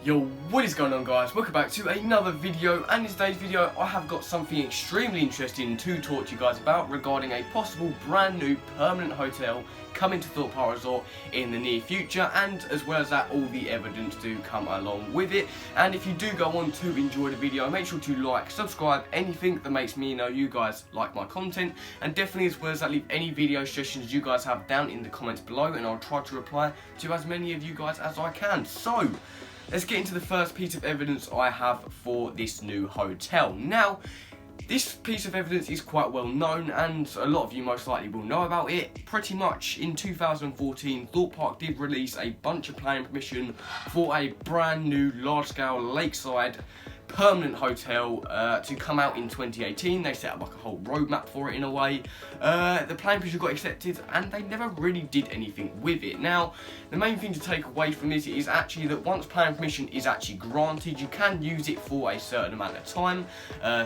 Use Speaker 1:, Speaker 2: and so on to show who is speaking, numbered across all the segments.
Speaker 1: Yo, what is going on, guys? Welcome back to another video, and in today's video I have got something extremely interesting to talk to you guys about regarding a possible brand new permanent hotel coming to Thorpe Resort in the near future, and as well as that, all the evidence do come along with it. And if you do go on to enjoy the video, make sure to like, subscribe, anything that makes me know you guys like my content, and definitely as well as that, leave any video suggestions you guys have down in the comments below, and I'll try to reply to as many of you guys as I can. So let's get into the first piece of evidence I have for this new hotel. Now, this piece of evidence is quite well known, and a lot of you most likely will know about it. Pretty much in 2014, Thorpe Park did release a bunch of planning permission for a brand new large-scale lakeside permanent hotel to come out in 2018. They set up like a whole roadmap for it in a way. The planning permission got accepted and they never really did anything with it. Now, the main thing to take away from this is actually that once planning permission is actually granted, you can use it for a certain amount of time.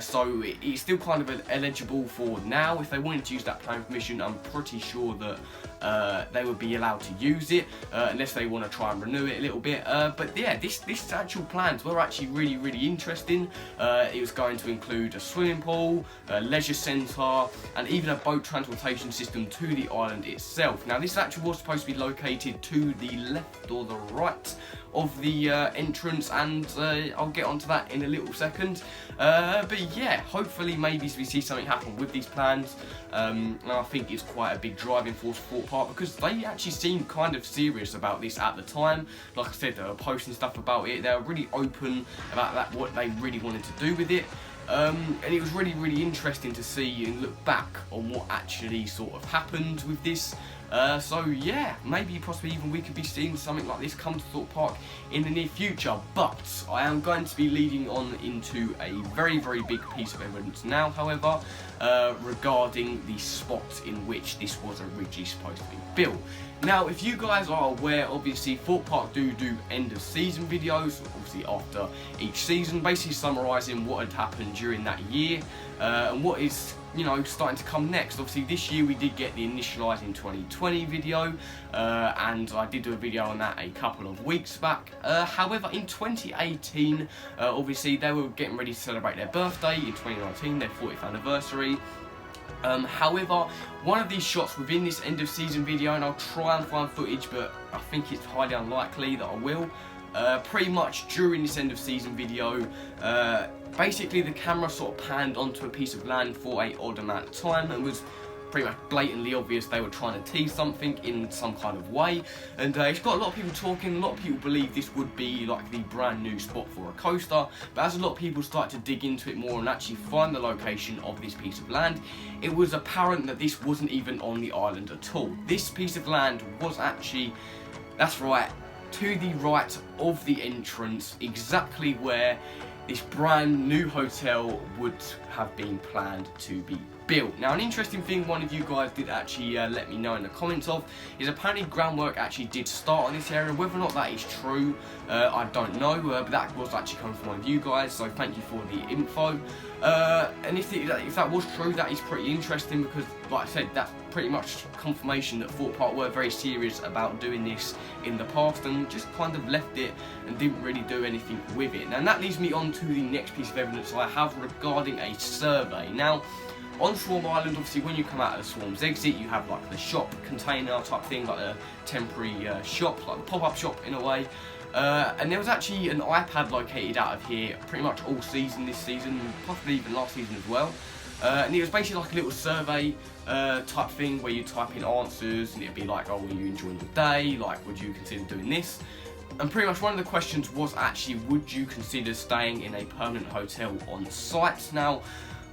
Speaker 1: So it's still kind of eligible for now. If they wanted to use that planning permission, I'm pretty sure that they would be allowed to use it, unless they want to try and renew it a little bit. But yeah, this actual plans were actually really interesting. It was going to include a swimming pool, a leisure centre, and even a boat transportation system to the island itself. Now, this actually was supposed to be located to the left or the right of the entrance, and I'll get onto that in a little second. But yeah, hopefully maybe we see something happen with these plans. And I think it's quite a big driving force for Thorpe Park, because they actually seemed kind of serious about this at the time. Like I said, they were posting stuff about it. They were really open about that, what they really wanted to do with it. And it was really interesting to see and look back on what actually sort of happened with this. So yeah, maybe possibly even we could be seeing something like this come to Thorpe Park in the near future. But I am going to be leading on into a very big piece of evidence now, however, regarding the spot in which this was originally supposed to be built. Now, if you guys are aware, obviously Thorpe Park do end of season videos, obviously after each season, basically summarising what had happened during that year, and what is, you know, starting to come next. Obviously this year we did get the Initialising 2020 video, and I did do a video on that a couple of weeks back. However, in 2018, obviously they were getting ready to celebrate their birthday in 2019, their 40th anniversary. However, one of these shots within this end of season video, and I'll try and find footage, but I think it's highly unlikely that I will, pretty much during this end of season video, basically the camera sort of panned onto a piece of land for a odd amount of time, and was pretty much blatantly obvious they were trying to tease something in some kind of way. And it's got a lot of people talking. A lot of people believe this would be like the brand new spot for a coaster, but as a lot of people start to dig into it more and actually find the location of this piece of land, it was apparent that this wasn't even on the island at all. This piece of land was actually, that's right, to the right of the entrance, exactly where this brand new hotel would have been planned to be built. Now, an interesting thing one of you guys did actually let me know in the comments of is apparently groundwork actually did start on this area. Whether or not that is true, I don't know, but that was actually coming from one of you guys, so thank you for the info. And if that was true, that is pretty interesting, because like I said, that's pretty much confirmation that Thorpe Park were very serious about doing this in the past and just kind of left it and didn't really do anything with it. Now, and that leads me on to the next piece of evidence I have regarding a survey. Now, on Swarm Island, obviously, when you come out of the Swarm's exit, you have like the shop container type thing, like a temporary shop, like a pop-up shop in a way. And there was actually an iPad located out of here pretty much all season this season, possibly even last season as well. And it was basically like a little survey type thing where you type in answers, and it'd be like, oh, were you enjoying your day? Like, would you consider doing this? And pretty much one of the questions was actually, would you consider staying in a permanent hotel on site? Now,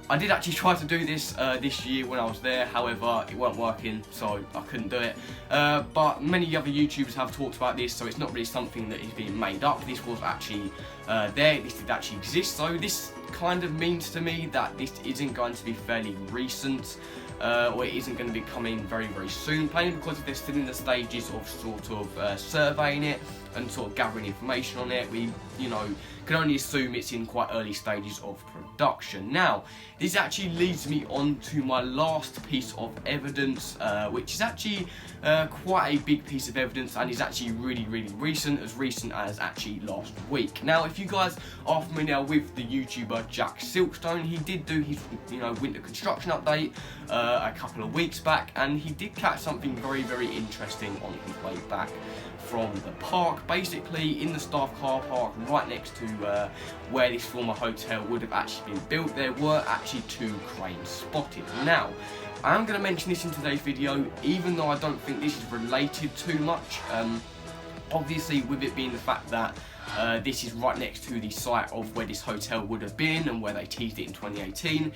Speaker 1: I did actually try to do this this year when I was there, however, it weren't working, so I couldn't do it. But many other YouTubers have talked about this, so it's not really something that is being made up. This was actually there, this did actually exist, so this kind of means to me that this isn't going to be fairly recent, or it isn't going to be coming very, very soon, plainly because if they're still in the stages of sort of surveying it and sort of gathering information on it, we, you know, can only assume it's in quite early stages of production. Now, this actually leads me on to my last piece of evidence, which is actually quite a big piece of evidence, and is actually really, really recent as actually last week. Now, if you guys are familiar with the YouTuber Jack Silkstone, he did do his, you know, winter construction update a couple of weeks back, and he did catch something very, very interesting on his way back from the park. Basically, in the staff car park right next to where this former hotel would have actually been built, there were actually 2 cranes spotted. Now, I am going to mention this in today's video, even though I don't think this is related too much. Obviously, with it being the fact that this is right next to the site of where this hotel would have been and where they teased it in 2018,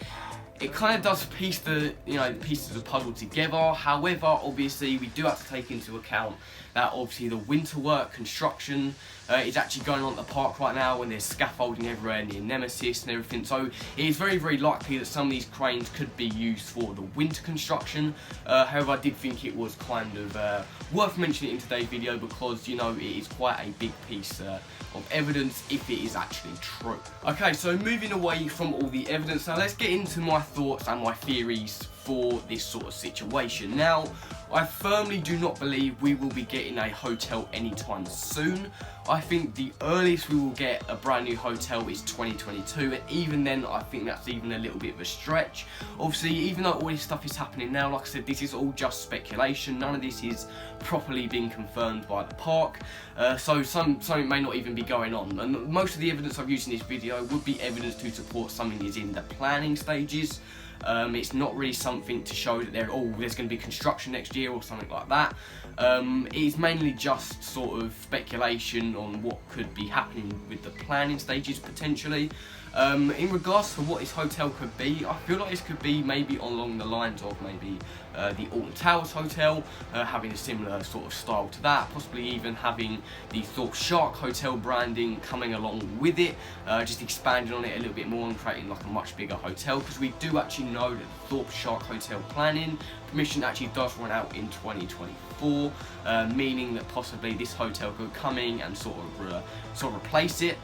Speaker 1: it kind of does piece the, you know, pieces of the puzzle together. However, obviously, we do have to take into account that obviously the winter work construction is actually going on at the park right now, and there's scaffolding everywhere near Nemesis and everything. So it is very, very likely that some of these cranes could be used for the winter construction. However, I did think it was kind of worth mentioning in today's video because, you know, it is quite a big piece of evidence if it is actually true. Okay, so moving away from all the evidence, now let's get into my thoughts and my theories for this sort of situation. Now, I firmly do not believe we will be getting a hotel anytime soon. I think the earliest we will get a brand new hotel is 2022, and even then I think that's even a little bit of a stretch. Obviously, even though all this stuff is happening now, like I said, this is all just speculation. None of this is properly being confirmed by the park, so something may not even be going on. And most of the evidence I've used in this video would be evidence to support something is in the planning stages. It's not really something to show that there's going to be construction next year or something like that. It's mainly just sort of speculation on what could be happening with the planning stages potentially. In regards to what this hotel could be, I feel like this could be maybe along the lines of maybe the Alton Towers Hotel, having a similar sort of style to that, possibly even having the Thorpe Shark Hotel branding coming along with it, just expanding on it a little bit more and creating like a much bigger hotel, because we do actually know that the Thorpe Shark Hotel planning permission actually does run out in 2024, meaning that possibly this hotel could come in and sort of replace it,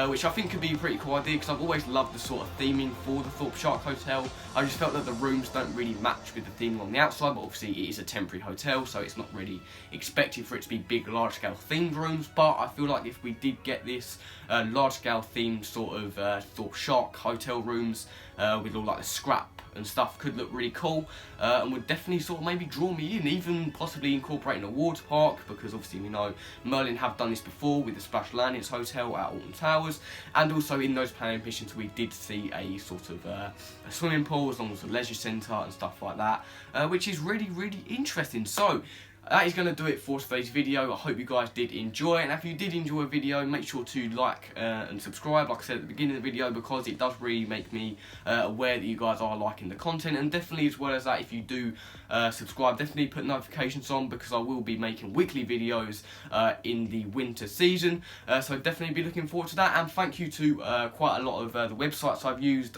Speaker 1: which I think could be a pretty cool idea, because I've always loved the sort of theming for the Thorpe Shark Hotel. I just felt that the rooms don't really match with the theming on the outside, but obviously it is a temporary hotel, so it's not really expected for it to be big, large-scale themed rooms. But I feel like if we did get this large-scale themed sort of Thorpe Shark hotel rooms with all like the scrap and stuff, could look really cool, and would definitely sort of maybe draw me in, even possibly incorporating a water park, because obviously we know Merlin have done this before with the Splash Landings Hotel at Alton Towers, and also in those planning permissions we did see a sort of a swimming pool as long as a leisure centre and stuff like that, which is really, really interesting. So that is going to do it for today's video. I hope you guys did enjoy it, and if you did enjoy a video, make sure to like and subscribe, like I said at the beginning of the video, because it does really make me aware that you guys are liking the content. And definitely, as well as that, if you do subscribe, definitely put notifications on, because I will be making weekly videos in the winter season, so definitely be looking forward to that. And thank you to quite a lot of the websites I've used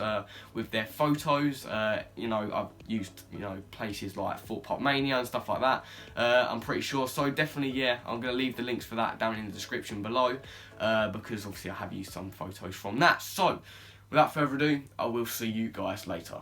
Speaker 1: with their photos. You know, I've used, you know, places like Thorpe Park Mania and stuff like that, I'm pretty sure. So definitely, yeah, I'm going to leave the links for that down in the description below, because obviously I have used some photos from that. So without further ado, I will see you guys later.